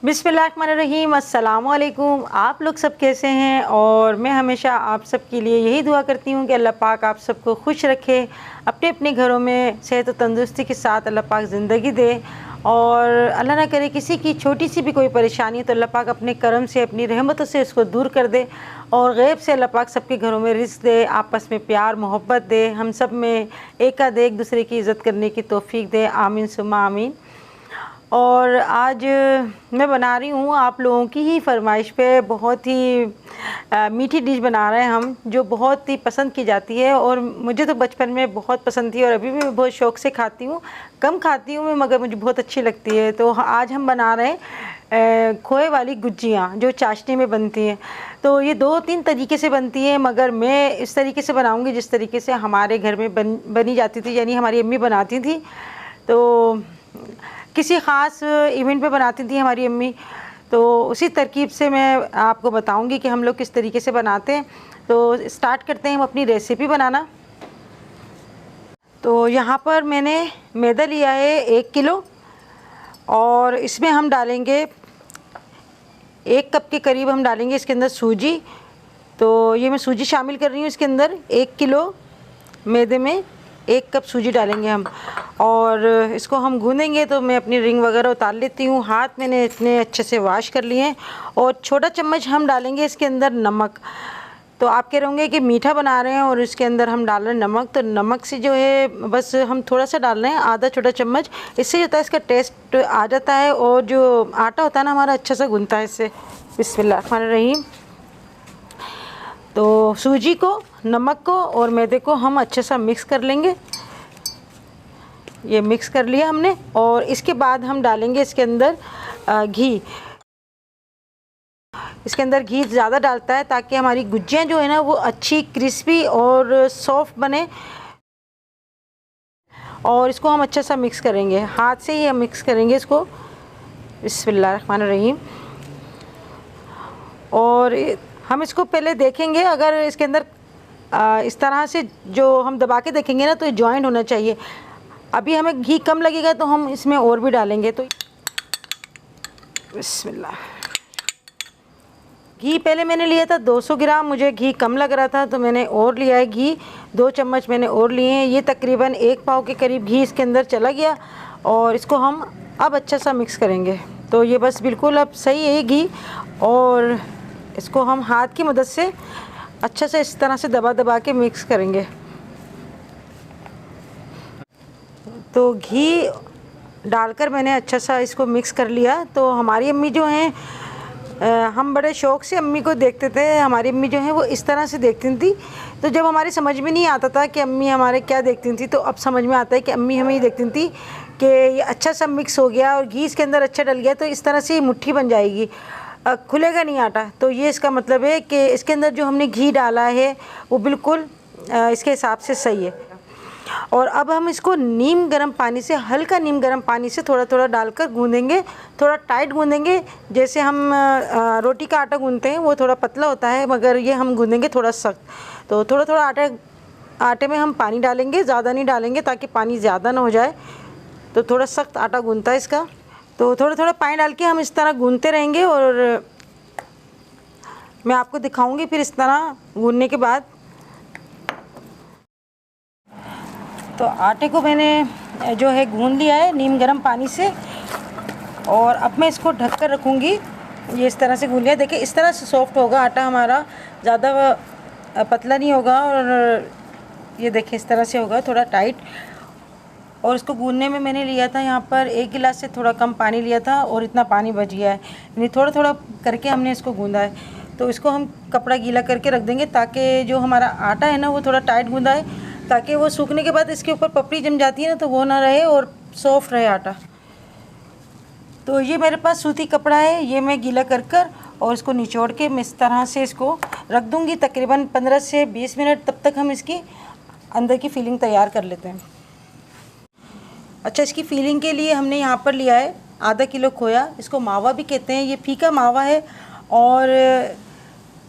बिस्मिल्लाहिर्रहमानिर्रहीम, अस्सलामुअलैकुम। आप लोग सब कैसे हैं? और मैं हमेशा आप सब के लिए यही दुआ करती हूँ कि अल्लाह पाक आप सबको खुश रखे, अपने अपने घरों में सेहत और तंदुरुस्ती के साथ अल्लाह पाक ज़िंदगी दे। और अल्लाह ना करे किसी की छोटी सी भी कोई परेशानी तो अल्लाह पाक अपने करम से, अपनी रहमतों से उसको दूर कर दे। और गैब से अल्लाह पाक सबके घरों में रिज़्क़ दे, आपस में प्यार मोहब्बत दे, हम सब में एक दूसरे की इज़्ज़त करने की तौफ़ीक दे। आमीन सुम्मा आमीन। और आज मैं बना रही हूँ आप लोगों की ही फरमाइश पे बहुत ही मीठी डिश बना रहे हैं हम, जो बहुत ही पसंद की जाती है। और मुझे तो बचपन में बहुत पसंद थी और अभी भी मैं बहुत शौक़ से खाती हूँ। कम खाती हूँ मैं, मगर मुझे बहुत अच्छी लगती है। तो आज हम बना रहे हैं खोए वाली गुजियाँ, जो चाशनी में बनती हैं। तो ये 2-3 तरीके से बनती हैं, मगर मैं इस तरीके से बनाऊँगी जिस तरीके से हमारे घर में बनी जाती थी, यानी हमारी अम्मी बनाती थी। तो किसी ख़ास इवेंट पे बनाती थी हमारी अम्मी, तो उसी तरकीब से मैं आपको बताऊंगी कि हम लोग किस तरीके से बनाते हैं। तो स्टार्ट करते हैं हम अपनी रेसिपी बनाना। तो यहाँ पर मैंने मैदा लिया है 1 किलो, और इसमें हम डालेंगे 1 कप के करीब हम डालेंगे इसके अंदर सूजी। तो ये मैं सूजी शामिल कर रही हूँ इसके अंदर। 1 किलो मैदे में 1 कप सूजी डालेंगे हम, और इसको हम गूँधेंगे। तो मैं अपनी रिंग वगैरह उतार लेती हूँ। हाथ मैंने इतने अच्छे से वॉश कर लिए हैं। और छोटा चम्मच हम डालेंगे इसके अंदर नमक। तो आप कह रहे होंगे कि मीठा बना रहे हैं और इसके अंदर हम डाल रहे हैं नमक, तो नमक से जो है बस हम थोड़ा सा डाल रहे हैं, आधा छोटा चम्मच। इससे जो होता है इसका टेस्ट आ जाता है, और जो आटा होता है ना हमारा अच्छा सा गूँधता है इससे। बिस्मिल्लाहिर्रहमानिर्रहीम। तो सूजी को, नमक को और मैदे को हम अच्छे सा मिक्स कर लेंगे। ये मिक्स कर लिया हमने, और इसके बाद हम डालेंगे इसके अंदर घी। इसके अंदर घी ज़्यादा डालता है ताकि हमारी गुजियाँ जो है ना वो अच्छी क्रिस्पी और सॉफ्ट बने। और इसको हम अच्छा सा मिक्स करेंगे, हाथ से ही हम मिक्स करेंगे इसको। बिस्मिल्लाहिर्रहमानिर्रहीम। और हम इसको पहले देखेंगे, अगर इसके अंदर इस तरह से जो हम दबा के देखेंगे ना तो ये जॉइंट होना चाहिए। अभी हमें घी कम लगेगा तो हम इसमें और भी डालेंगे। तो बिस्मिल्लाह। घी पहले मैंने लिया था 200 ग्राम, मुझे घी कम लग रहा था तो मैंने और लिया है घी। 2 चम्मच मैंने और लिए हैं। ये तकरीबन 1 पाव के करीब घी इसके अंदर चला गया, और इसको हम अब अच्छा सा मिक्स करेंगे। तो ये बस बिल्कुल अब सही है ये घी, और इसको हम हाथ की मदद से अच्छा से इस तरह से दबा दबा के मिक्स करेंगे। तो घी डालकर मैंने अच्छा सा इसको मिक्स कर लिया। तो हमारी अम्मी जो हैं, हम बड़े शौक़ से अम्मी को देखते थे। हमारी अम्मी जो हैं वो इस तरह से देखती थी। तो जब हमारी समझ में नहीं आता था कि अम्मी हमारे क्या देखती थी, तो अब समझ में आता है कि अम्मी हमें ये देखती थी कि ये अच्छा सा मिक्स हो गया और घी इसके अंदर अच्छा डल गया, तो इस तरह से मुट्ठी बन जाएगी, खुलेगा नहीं आटा। तो ये इसका मतलब है कि इसके अंदर जो हमने घी डाला है वो बिल्कुल इसके हिसाब से सही है। और अब हम इसको नीम गर्म पानी से, हल्का नीम गर्म पानी से थोड़ा थोड़ा डालकर गूँधेंगे। थोड़ा टाइट गूँधेंगे, जैसे हम रोटी का आटा गूँधते हैं वो थोड़ा पतला होता है, मगर ये हम गूँधेंगे थोड़ा सख्त। तो थोड़ा थोड़ा आटे में हम पानी डालेंगे, ज़्यादा नहीं डालेंगे ताकि पानी ज़्यादा ना हो जाए। तो थोड़ा सख्त आटा गूँधता है इसका। तो थोड़ा थोड़ा पानी डाल के हम इस तरह गूँधते रहेंगे, और मैं आपको दिखाऊंगी फिर इस तरह गूँधने के बाद। तो आटे को मैंने जो है गूँध लिया है नीम गर्म पानी से, और अब मैं इसको ढक कर रखूँगी। ये इस तरह से गूँध लिया, देखिए इस तरह से सॉफ्ट होगा आटा हमारा, ज़्यादा पतला नहीं होगा। और ये देखिए इस तरह से होगा, थोड़ा टाइट। और इसको गूँधने में मैंने लिया था यहाँ पर 1 गिलास से थोड़ा कम पानी लिया था, और इतना पानी बच गया है, यानी थोड़ा थोड़ा करके हमने इसको गूँधा है। तो इसको हम कपड़ा गीला करके रख देंगे ताकि जो हमारा आटा है ना वो थोड़ा टाइट गूँधा है, ताकि वो सूखने के बाद इसके ऊपर पपड़ी जम जाती है ना तो वो ना रहे और सॉफ्ट रहे आटा। तो ये मेरे पास सूती कपड़ा है, ये मैं गीला कर और इसको निचोड़ के मैं इस तरह से इसको रख दूँगी तकरीबन 15 से 20 मिनट। तब तक हम इसकी अंदर की फीलिंग तैयार कर लेते हैं। अच्छा, इसकी फीलिंग के लिए हमने यहाँ पर लिया है आधा किलो खोया। इसको मावा भी कहते हैं, ये फीका मावा है। और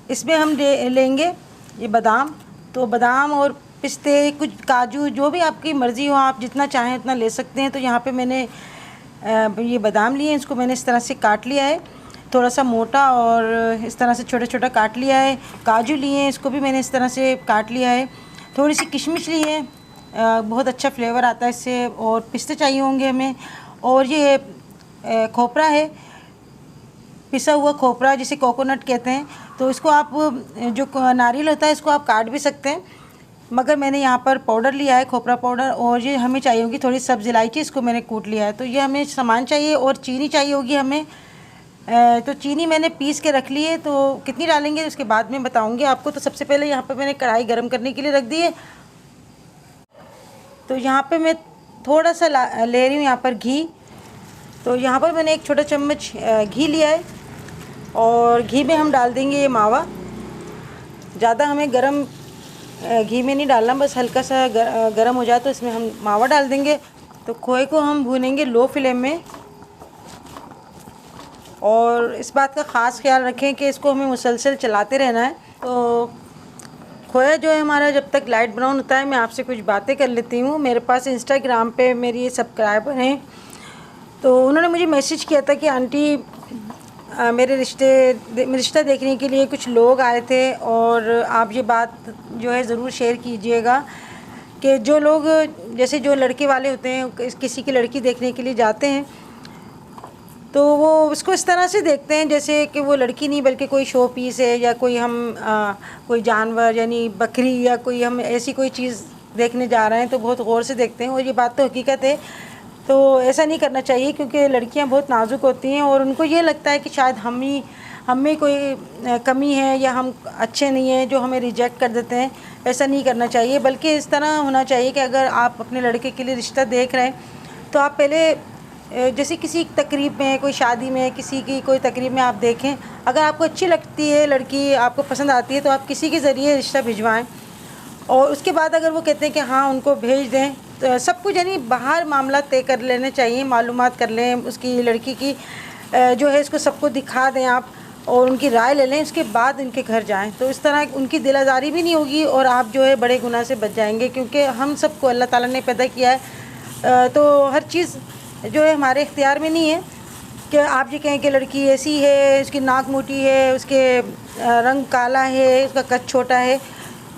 इसमें हम लेंगे ये बादाम। तो बादाम और पिस्ते, कुछ काजू, जो भी आपकी मर्ज़ी हो, आप जितना चाहें उतना ले सकते हैं। तो यहाँ पे मैंने ये बादाम लिए हैं, इसको मैंने इस तरह से काट लिया है, थोड़ा सा मोटा और इस तरह से छोटा छोटा काट लिया है। काजू लिए हैं, इसको भी मैंने इस तरह से काट लिया है। थोड़ी सी किशमिश ली है, बहुत अच्छा फ्लेवर आता है इससे। और पिस्ते चाहिए होंगे हमें। और ये खोपरा है, पिसा हुआ खोपरा जिसे कोकोनट कहते हैं। तो इसको आप जो नारियल होता है इसको आप काट भी सकते हैं, मगर मैंने यहाँ पर पाउडर लिया है, खोपरा पाउडर। और ये हमें चाहिए होगी थोड़ी सब्ज़ इलायची, इसको मैंने कूट लिया है। तो ये हमें सामान चाहिए। और चीनी चाहिए होगी हमें। तो चीनी मैंने पीस के रख ली है, तो कितनी डालेंगे उसके बाद में बताऊंगी आपको। तो सबसे पहले यहाँ पे मैंने कढ़ाई गरम करने के लिए रख दी है। तो यहाँ पे मैं थोड़ा सा ले रही हूँ यहाँ पर घी। तो यहाँ पर मैंने एक छोटा चम्मच घी लिया है और घी में हम डाल देंगे ये मावा। ज़्यादा हमें गरम घी में नहीं डालना, बस हल्का सा गरम हो जाए तो इसमें हम मावा डाल देंगे। तो खोए को हम भूनेंगे लो फ्लेम में। और इस बात का ख़ास ख्याल रखें कि इसको हमें मुसलसल चलाते रहना है। तो खोया जो है हमारा जब तक लाइट ब्राउन होता है, मैं आपसे कुछ बातें कर लेती हूँ। मेरे पास इंस्टाग्राम पे मेरी सब्सक्राइबर हैं, तो उन्होंने मुझे मैसेज किया था कि आंटी मेरे रिश्ता देखने के लिए कुछ लोग आए थे, और आप ये बात जो है ज़रूर शेयर कीजिएगा कि जो लोग जैसे जो लड़के वाले होते हैं किसी की लड़की देखने के लिए जाते हैं, तो वो उसको इस तरह से देखते हैं जैसे कि वो लड़की नहीं बल्कि कोई शो पीस है, या कोई हम कोई जानवर यानी बकरी या कोई हम ऐसी कोई चीज़ देखने जा रहे हैं, तो बहुत गौर से देखते हैं। और ये बात तो हकीकत है। तो ऐसा नहीं करना चाहिए, क्योंकि लड़कियां बहुत नाजुक होती हैं और उनको ये लगता है कि शायद हम में कोई कमी है या हम अच्छे नहीं हैं जो हमें रिजेक्ट कर देते हैं। ऐसा नहीं करना चाहिए, बल्कि इस तरह होना चाहिए कि अगर आप अपने लड़के के लिए रिश्ता देख रहे हैं तो आप पहले जैसे किसी तकरीब में, कोई शादी में, किसी की कोई तकरीब में आप देखें, अगर आपको अच्छी लगती है लड़की, आपको पसंद आती है, तो आप किसी के ज़रिए रिश्ता भिजवाएं। और उसके बाद अगर वो कहते हैं कि हाँ उनको भेज दें, तो सब कुछ यानी बाहर मामला तय कर लेने चाहिए, मालूमात कर लें उसकी लड़की की जो है, इसको सबको दिखा दें आप और उनकी राय ले लें। उसके बाद उनके घर जाएं, तो इस तरह उनकी दिल आज़ारी भी नहीं होगी और आप जो है बड़े गुनाह से बच जाएंगे। क्योंकि हम सबको अल्लाह ताला ने पैदा किया है, तो हर चीज़ जो है हमारे इख्तियार में नहीं है कि आप ये कहें कि लड़की ऐसी है, उसकी नाक मोटी है, उसके रंग काला है, उसका कद छोटा है।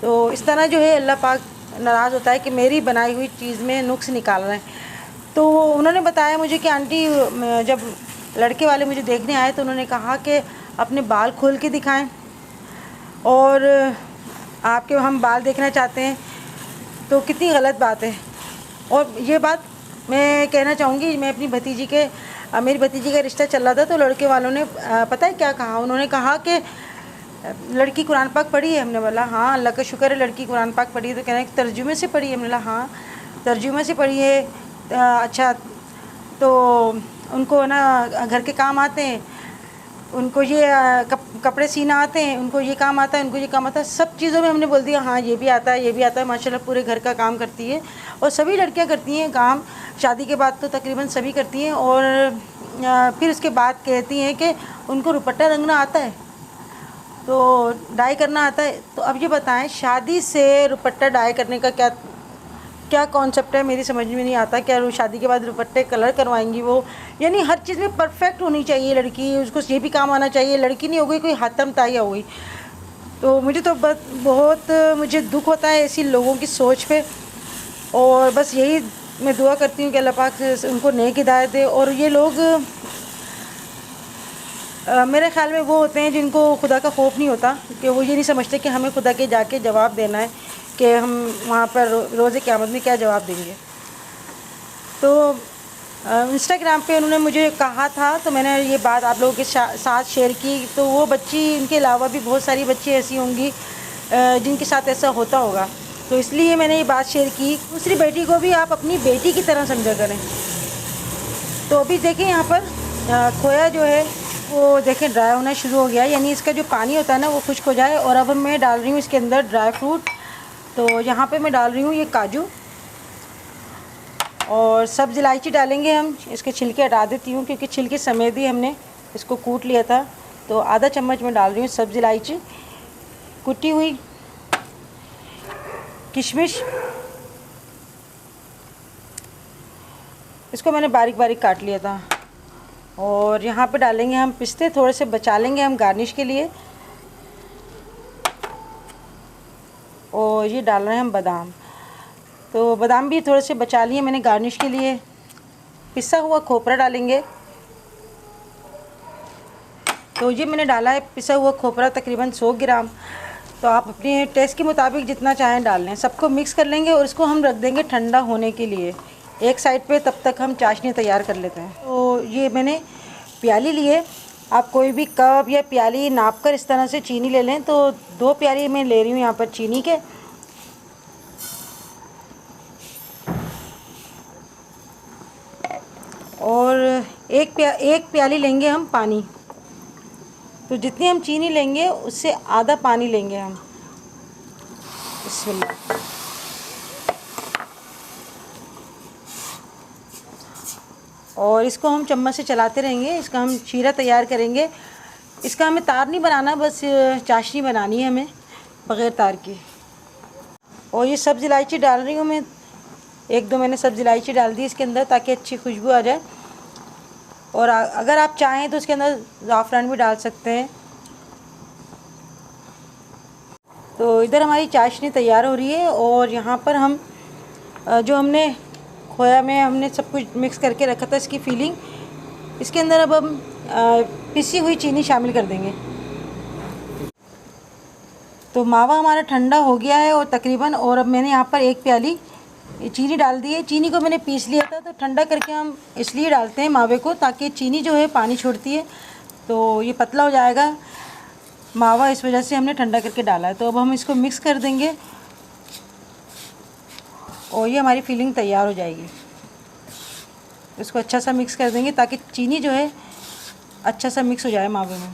तो इस तरह जो है अल्लाह पाक नाराज़ होता है कि मेरी बनाई हुई चीज़ में नुक्स निकाल रहे हैं। तो उन्होंने बताया मुझे कि आंटी जब लड़के वाले मुझे देखने आए तो उन्होंने कहा कि अपने बाल खोल के दिखाएं, और आपके हम बाल देखना चाहते हैं। तो कितनी गलत बात है। और ये बात मैं कहना चाहूँगी, मैं अपनी भतीजी के मेरी भतीजी का रिश्ता चल रहा था, तो लड़के वालों ने पता है क्या कहा? उन्होंने कहा कि लड़की कुरान पाक पढ़ी है। हमने बोला हाँ अल्लाह का शुक्र है लड़की कुरान पाक पढ़ी है। तो कहना तर्जुमे से पढ़ी है। हमने बोला हाँ तर्जुमे से पढ़ी है। अच्छा, तो उनको ना घर के काम आते हैं, उनको ये कपड़े सीना आते हैं, उनको ये काम आता है, उनको ये काम आता है, सब चीज़ों में हमने बोल दिया हाँ ये भी आता है, ये भी आता है। माशाल्लाह पूरे घर का काम करती है, और सभी लड़कियां करती हैं काम, शादी के बाद तो तकरीबन सभी करती हैं। और फिर उसके बाद कहती हैं कि उनको दुपट्टा रंगना आता है, तो डाई करना आता है। तो अब ये बताएं, शादी से दुपट्टा डाई करने का क्या कॉन्सेप्ट है, मेरी समझ में नहीं आता। क्या शादी के बाद दुपट्टे कलर करवाएंगी वो? यानी हर चीज़ में परफेक्ट होनी चाहिए लड़की, उसको ये भी काम आना चाहिए। लड़की नहीं हो गई कोई हातम ताया हो गई। तो मुझे तो बहुत मुझे दुख होता है ऐसी लोगों की सोच पे। और बस यही मैं दुआ करती हूँ कि अल्लाह पाक उनको नेक हिदायत दे। और ये लोग मेरे ख़्याल में वो होते हैं जिनको खुदा का खौफ नहीं होता, कि वो ये नहीं समझते कि हमें खुदा के जाके जवाब देना है, कि हम वहाँ पर रोज़े क़यामत में क्या जवाब देंगे। तो इंस्टाग्राम पे उन्होंने मुझे कहा था, तो मैंने ये बात आप लोगों के साथ शेयर की। तो वो बच्ची, इनके अलावा भी बहुत सारी बच्ची ऐसी होंगी जिनके साथ ऐसा होता होगा, तो इसलिए मैंने ये बात शेयर की। दूसरी बेटी को भी आप अपनी बेटी की तरह समझा करें। तो अभी देखें यहाँ पर खोया जो है वो देखें ड्राई होना शुरू हो गया, यानी इसका जो पानी होता है ना वो खुश्क हो जाए। और अब मैं डाल रही हूँ इसके अंदर ड्राई फ्रूट। तो यहाँ पे मैं डाल रही हूँ ये काजू और सब्ज़ इलायची डालेंगे हम। इसके छिलके हटा देती हूँ क्योंकि छिलके समेत ही हमने इसको कूट लिया था। तो आधा चम्मच मैं डाल रही हूँ सब्ज़ इलायची, कुटी हुई किशमिश, इसको मैंने बारीक बारीक काट लिया था। और यहाँ पे डालेंगे हम पिस्ते, थोड़े से बचा लेंगे हम गार्निश के लिए। और ये डाल रहे हैं हम बादाम, तो बादाम भी थोड़े से बचा लिए मैंने गार्निश के लिए। पिसा हुआ खोपरा डालेंगे, तो ये मैंने डाला है पिसा हुआ खोपरा तकरीबन 100 ग्राम। तो आप अपने टेस्ट के मुताबिक जितना चाहें डाल लें। सबको मिक्स कर लेंगे और इसको हम रख देंगे ठंडा होने के लिए एक साइड पे। तब तक हम चाशनी तैयार कर लेते हैं। तो ये मैंने प्याली लिए, आप कोई भी कप या प्याली नाप कर इस तरह से चीनी ले लें। तो 2 प्याली मैं ले रही हूँ यहाँ पर चीनी के। और एक प्याली लेंगे हम पानी। तो जितनी हम चीनी लेंगे उससे आधा पानी लेंगे हम। बिस्मिल्लाह। और इसको हम चम्मच से चलाते रहेंगे। इसका हम शीरा तैयार करेंगे। इसका हमें तार नहीं बनाना, बस चाशनी बनानी है हमें बग़ैर तार की। और ये सब्ज़ इलायची डाल रही हूँ मैं, 1-2 मैंने सब्ज़ इलायची डाल दी इसके अंदर ताकि अच्छी खुशबू आ जाए। और अगर आप चाहें तो इसके अंदर ज़ाफ़रान भी डाल सकते हैं। तो इधर हमारी चाशनी तैयार हो रही है। और यहाँ पर हम जो हमने खोया में हमने सब कुछ मिक्स करके रखा था, इसकी फीलिंग इसके अंदर अब हम पिसी हुई चीनी शामिल कर देंगे। तो मावा हमारा ठंडा हो गया है और तकरीबन, और अब मैंने यहाँ पर 1 प्याली चीनी डाल दी है। चीनी को मैंने पीस लिया था, तो ठंडा करके हम इसलिए डालते हैं मावे को ताकि चीनी जो है पानी छोड़ती है तो ये पतला हो जाएगा मावा, इस वजह से हमने ठंडा करके डाला है। तो अब हम इसको मिक्स कर देंगे और ये हमारी फीलिंग तैयार हो जाएगी। इसको अच्छा सा मिक्स कर देंगे ताकि चीनी जो है अच्छा सा मिक्स हो जाए मावे में।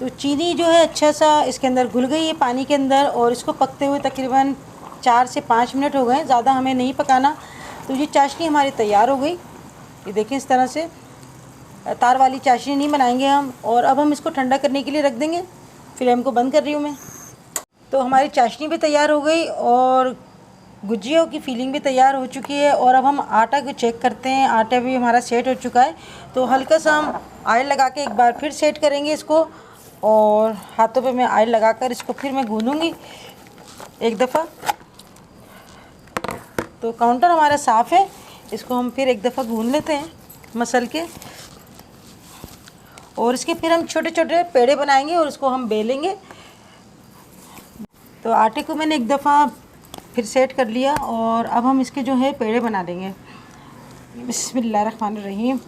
तो चीनी जो है अच्छा सा इसके अंदर घुल गई है पानी के अंदर। और इसको पकते हुए तकरीबन 4 से 5 मिनट हो गए, ज़्यादा हमें नहीं पकाना। तो ये चाशनी हमारी तैयार हो गई। ये देखिए इस तरह से तार वाली चाशनी नहीं बनाएंगे हम। और अब हम इसको ठंडा करने के लिए रख देंगे। फ्लेम को बंद कर रही हूँ मैं। तो हमारी चाशनी भी तैयार हो गई और गुजिया की फीलिंग भी तैयार हो चुकी है। और अब हम आटा को चेक करते हैं। आटा भी हमारा सेट हो चुका है। तो हल्का सा हम ऑयल लगा के एक बार फिर सेट करेंगे इसको। और हाथों पे मैं ऑयल लगाकर इसको फिर मैं गूंदूंगी एक दफ़ा। तो काउंटर हमारा साफ़ है, इसको हम फिर एक दफ़ा गूंद लेते हैं मसल के। और इसके फिर हम छोटे छोटे पेड़े बनाएंगे और उसको हम बेलेंगे। तो आटे को मैंने एक दफ़ा फिर सेट कर लिया और अब हम इसके जो है पेड़े बना देंगे। बिस्मिल्लाहिर्रहमानिर्रहीम।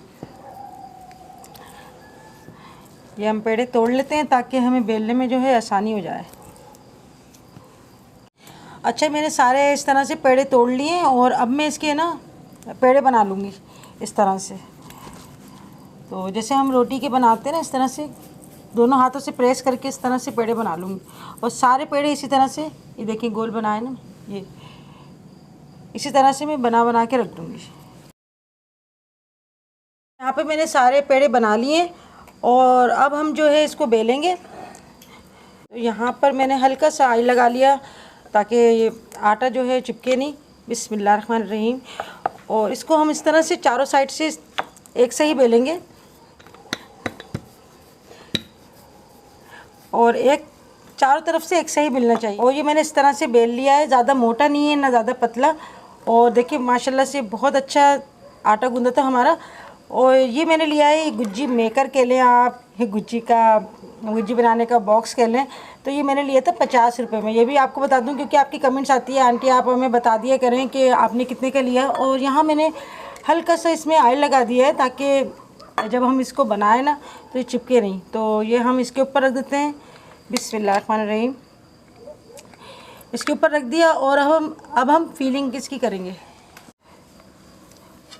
ये हम पेड़े तोड़ लेते हैं ताकि हमें बेलने में जो है आसानी हो जाए। अच्छा, मैंने सारे इस तरह से पेड़े तोड़ लिए और अब मैं इसके ना पेड़े बना लूँगी इस तरह से। तो जैसे हम रोटी के बनाते हैं ना, इस तरह से दोनों हाथों से प्रेस करके इस तरह से पेड़े बना लूँगी। और सारे पेड़े इसी तरह से, ये देखिए गोल बनाए ना, ये इसी तरह से मैं बना बना के रख दूँगी। यहाँ पे मैंने सारे पेड़े बना लिए और अब हम जो है इसको बेलेंगे। तो यहाँ पर मैंने हल्का सा ऑयल लगा लिया ताकि ये आटा जो है चिपके नहीं। बिस्मिल्लाहिर्रहमानिर्रहीम। और इसको हम इस तरह से चारों साइड से एक से ही बेलेंगे। और एक चारों तरफ से एक से ही बेलना चाहिए। और ये मैंने इस तरह से बेल लिया है, ज़्यादा मोटा नहीं है ना ज़्यादा पतला। और देखिए माशाल्लाह से बहुत अच्छा आटा गूंदा था हमारा। और ये मैंने लिया है गुज्जी मेकर के लिए, आप ये गुज्जी बनाने का बॉक्स कह लें। तो ये मैंने लिया था 50 रुपये में। ये भी आपको बता दूं क्योंकि आपकी कमेंट्स आती है, आंटी आप हमें बता दिया करें कि आपने कितने का लिया। और यहाँ मैंने हल्का सा इसमें ऑयल लगा दिया है ताकि जब हम इसको बनाए ना तो ये चिपके नहीं। तो ये हम इसके ऊपर रख देते हैं। बिस्मिल्लाहिर्रहमानिर्रहीम। इसके ऊपर रख दिया और अब हम फीलिंग किसकी करेंगे।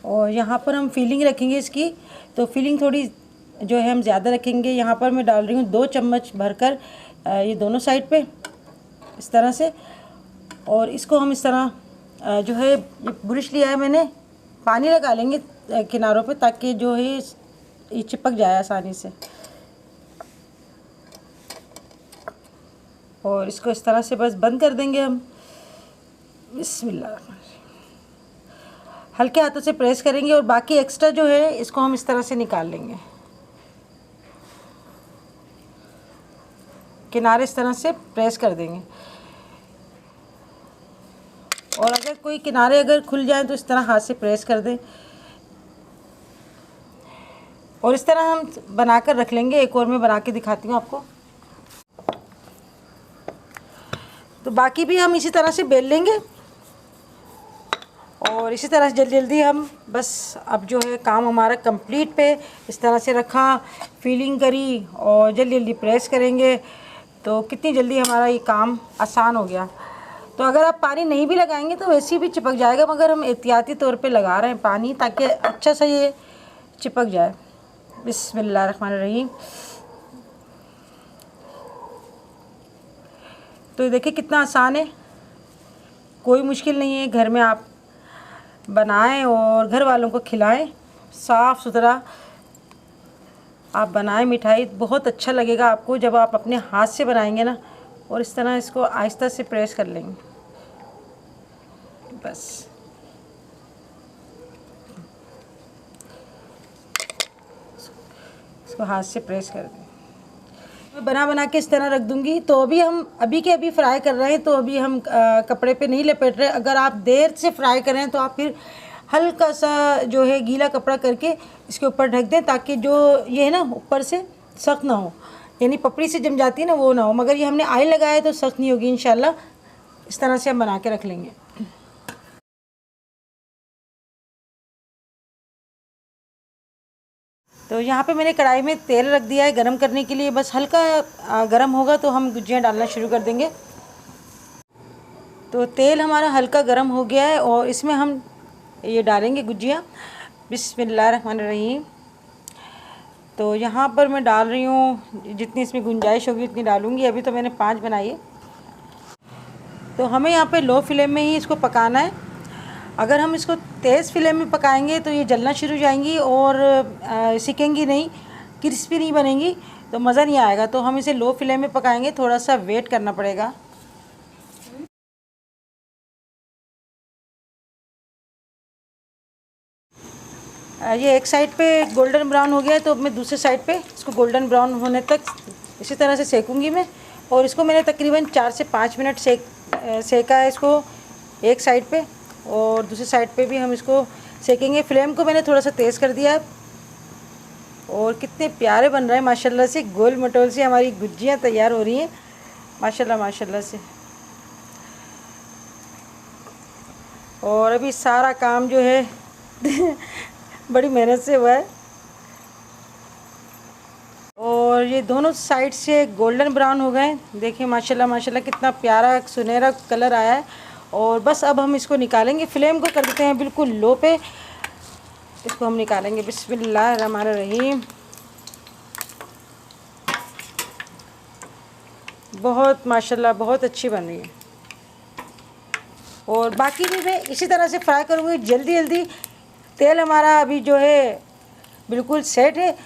और यहाँ पर हम फीलिंग रखेंगे इसकी। तो फीलिंग थोड़ी जो है हम ज़्यादा रखेंगे। यहाँ पर मैं डाल रही हूँ 2 चम्मच भरकर ये दोनों साइड पे इस तरह से। और इसको हम इस तरह जो है ये ब्रश लिया है मैंने, पानी लगा लेंगे किनारों पे ताकि जो है ये चिपक जाए आसानी से। और इसको इस तरह से बस बंद कर देंगे हम। बिस्मिल्लाह। हल्के हाथों से प्रेस करेंगे और बाकी एक्स्ट्रा जो है इसको हम इस तरह से निकाल लेंगे। किनारे इस तरह से प्रेस कर देंगे और अगर कोई किनारे अगर खुल जाए तो इस तरह हाथ से प्रेस कर दें और इस तरह हम बनाकर रख लेंगे। एक और मैं बना के दिखाती हूँ आपको। तो बाकी भी हम इसी तरह से बेल लेंगे और इसी तरह से जल्दी जल्दी हम बस अब जो है काम हमारा कंप्लीट पे इस तरह से रखा, फीलिंग करी और जल्दी जल्दी प्रेस करेंगे तो कितनी जल्दी हमारा ये काम आसान हो गया। तो अगर आप पानी नहीं भी लगाएंगे तो वैसे भी चिपक जाएगा, मगर हम एहतियाती तौर पे लगा रहे हैं पानी ताकि अच्छा सा ये चिपक जाए। बिस्मिल्लाहिर्रहमानिर्रहीम। तो देखिए कितना आसान है, कोई मुश्किल नहीं है। घर में आप बनाएं और घर वालों को खिलाएं। साफ़ सुथरा आप बनाएं मिठाई, बहुत अच्छा लगेगा आपको जब आप अपने हाथ से बनाएंगे ना। और इस तरह इसको आहिस्ता से प्रेस कर लेंगे, बस इसको हाथ से प्रेस कर दें। मैं बना के इस तरह रख दूंगी। तो अभी हम अभी फ्राई कर रहे हैं, तो अभी हम कपड़े पे नहीं लपेट रहे। अगर आप देर से फ्राई करें तो आप फिर हल्का सा जो है गीला कपड़ा करके इसके ऊपर ढक दें ताकि जो ये है ना ऊपर से सख्त ना हो, यानी पपड़ी से जम जाती है ना वो ना हो। मगर ये हमने ऑयल लगाया है तो सख्त नहीं होगी इंशाल्लाह। इस तरह से हम बना के रख लेंगे। तो यहाँ पे मैंने कढ़ाई में तेल रख दिया है गरम करने के लिए। बस हल्का गरम होगा तो हम गुजियाँ डालना शुरू कर देंगे। तो तेल हमारा हल्का गरम हो गया है और इसमें हम ये डालेंगे गुजियाँ। बिस्मिल्लाहिर्रहमानिर्रहीम। तो यहाँ पर मैं डाल रही हूँ, जितनी इसमें गुंजाइश होगी उतनी डालूँगी। अभी तो मैंने 5 बनाई है। तो हमें यहाँ पे लो फ्लेम में ही इसको पकाना है। अगर हम इसको तेज़ फ्लेम में पकाएंगे तो ये जलना शुरू हो जाएंगी और सिकेंगी नहीं, क्रिस्पी नहीं बनेंगी, तो मज़ा नहीं आएगा। तो हम इसे लो फ्लेम में पकाएंगे, थोड़ा सा वेट करना पड़ेगा। ये एक साइड पे गोल्डन ब्राउन हो गया है तो अब मैं दूसरे साइड पे इसको गोल्डन ब्राउन होने तक इसी तरह से सेकूंगी मैं। और इसको मैंने तकरीबन 4 से 5 मिनट सेका है इसको एक साइड पे, और दूसरी साइड पे भी हम इसको सेकेंगे। फ्लेम को मैंने थोड़ा सा तेज़ कर दिया है। और कितने प्यारे बन रहे हैं माशाल्लाह से, गोल मटोल से हमारी गुजियाँ तैयार हो रही हैं माशाल्लाह माशाल्लाह से। और अभी सारा काम जो है बड़ी मेहनत से हुआ है। और ये दोनों साइड से गोल्डन ब्राउन हो गए, देखिए माशाल्लाह माशाल्लाह कितना प्यारा सुनहरा कलर आया है। और बस अब हम इसको निकालेंगे। फ्लेम को कर देते हैं बिल्कुल लो पे, इसको हम निकालेंगे। बिस्मिल्लाहिर्रहमानिर्रहीम। बहुत माशाल्लाह बहुत अच्छी बन रही है। और बाकी भी मैं इसी तरह से फ्राई करूँगी जल्दी जल्दी। तेल हमारा अभी जो है बिल्कुल सेट है,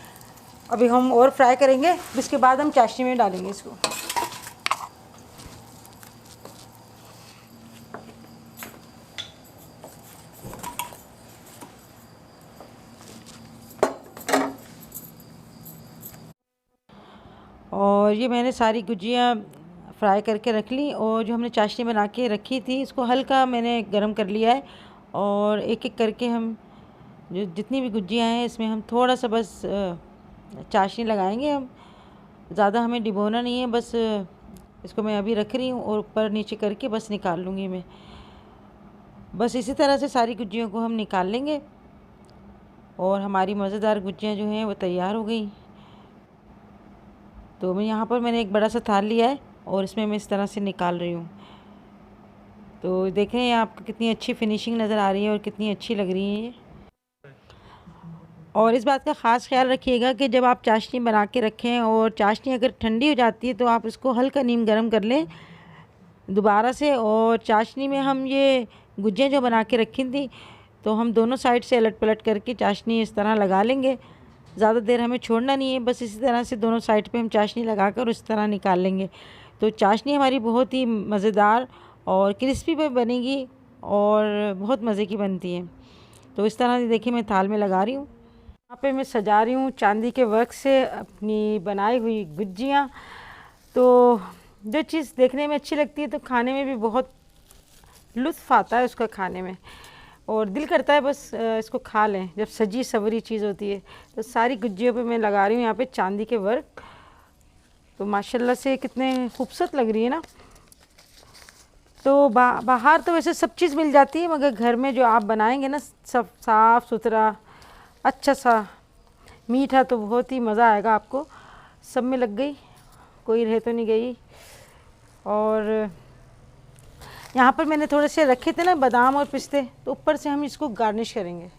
अभी हम और फ्राई करेंगे। इसके बाद हम चाशनी में डालेंगे इसको। और ये मैंने सारी गुजियाँ फ्राई करके रख ली और जो हमने चाशनी बना के रखी थी इसको हल्का मैंने गरम कर लिया है। और एक एक करके हम जो जितनी भी गुजियाँ हैं इसमें हम थोड़ा सा बस चाशनी लगाएंगे। हम ज़्यादा हमें डिबोना नहीं है, बस इसको मैं अभी रख रही हूँ और ऊपर नीचे करके बस निकाल लूँगी मैं। बस इसी तरह से सारी गुजियों को हम निकाल लेंगे और हमारी मज़ेदार गुजियाँ जो हैं वो तैयार हो गई। तो मैं यहाँ पर मैंने एक बड़ा सा थाल लिया है और इसमें मैं इस तरह से निकाल रही हूँ। तो देखें आपको कितनी अच्छी फिनिशिंग नज़र आ रही है और कितनी अच्छी लग रही है ये। और इस बात का ख़ास ख्याल रखिएगा कि जब आप चाशनी बना के रखें और चाशनी अगर ठंडी हो जाती है तो आप इसको हल्का नीम गर्म कर लें दोबारा से। और चाशनी में हम ये गुजियाँ जो बना के रखी थी तो हम दोनों साइड से अलट पलट करके चाशनी इस तरह लगा लेंगे। ज़्यादा देर हमें छोड़ना नहीं है, बस इसी तरह से दोनों साइड पे हम चाशनी लगा कर उस तरह निकाल लेंगे। तो चाशनी हमारी बहुत ही मज़ेदार और क्रिस्पी भी बनेगी और बहुत मज़े की बनती है। तो इस तरह से देखिए मैं थाल में लगा रही हूँ। यहाँ पे मैं सजा रही हूँ चांदी के वर्क से अपनी बनाई हुई गुज्जियाँ। तो जो चीज़ देखने में अच्छी लगती है तो खाने में भी बहुत लुत्फ़ आता है उसका खाने में, और दिल करता है बस इसको खा लें जब सजी सवरी चीज़ होती है। तो सारी गुज्जियों पे मैं लगा रही हूँ यहाँ पे चांदी के वर्क। तो माशाल्लाह से कितने खूबसूरत लग रही है ना। तो बाहर तो वैसे सब चीज़ मिल जाती है, मगर घर में जो आप बनाएंगे ना सब साफ़ सुथरा अच्छा सा मीठा, तो बहुत ही मज़ा आएगा आपको। सब में लग गई, कोई रह तो नहीं गई। और यहाँ पर मैंने थोड़े से रखे थे ना बादाम और पिस्ते, तो ऊपर से हम इसको गार्निश करेंगे।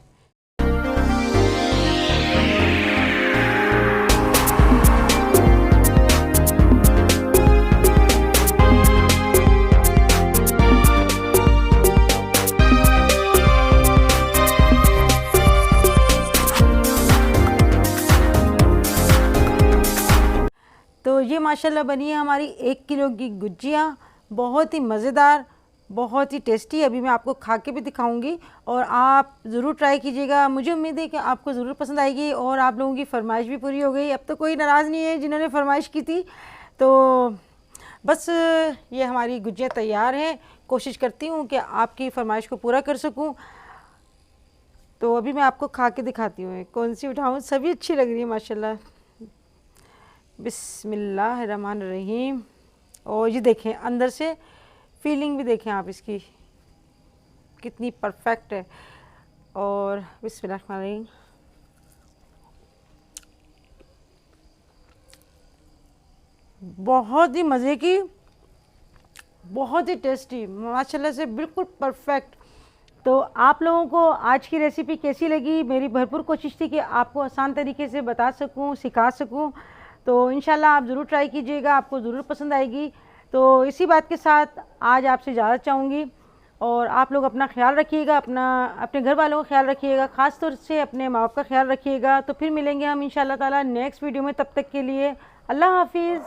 तो ये माशाल्लाह बनी है हमारी 1 किलो की गुज्जियाँ, बहुत ही मज़ेदार, बहुत ही टेस्टी। अभी मैं आपको खा के भी दिखाऊंगी और आप ज़रूर ट्राई कीजिएगा। मुझे उम्मीद है कि आपको ज़रूर पसंद आएगी और आप लोगों की फरमाइश भी पूरी हो गई। अब तो कोई नाराज़ नहीं है जिन्होंने फरमाइश की थी। तो बस ये हमारी गुज्जियाँ तैयार हैं। कोशिश करती हूँ कि आपकी फरमाइश को पूरा कर सकूँ। तो अभी मैं आपको खा के दिखाती हूँ कौन सी उठाऊँ। सभी अच्छी लग रही है माशाल्लाह। बिस्मिल्लाहिर्रहमानिर्रहीम। और ये देखें अंदर से फीलिंग भी देखें आप इसकी कितनी परफेक्ट है। और बिस्मिल्लाहिर्रहमानिर्रहीम, बहुत ही मज़े की, बहुत ही टेस्टी, माशाल्लाह से बिल्कुल परफेक्ट। तो आप लोगों को आज की रेसिपी कैसी लगी? मेरी भरपूर कोशिश थी कि आपको आसान तरीके से बता सकूं, सिखा सकूं। तो इंशाल्लाह आप ज़रूर ट्राई कीजिएगा, आपको ज़रूर पसंद आएगी। तो इसी बात के साथ आज आपसे इजाज़त चाहूँगी। और आप लोग अपना ख्याल रखिएगा, अपने घर वालों का ख्याल रखिएगा, ख़ास तौर से अपने माँ बाप का ख्याल रखिएगा। तो फिर मिलेंगे हम इंशाल्लाह ताला नेक्स्ट वीडियो में। तब तक के लिए अल्लाह हाफिज़।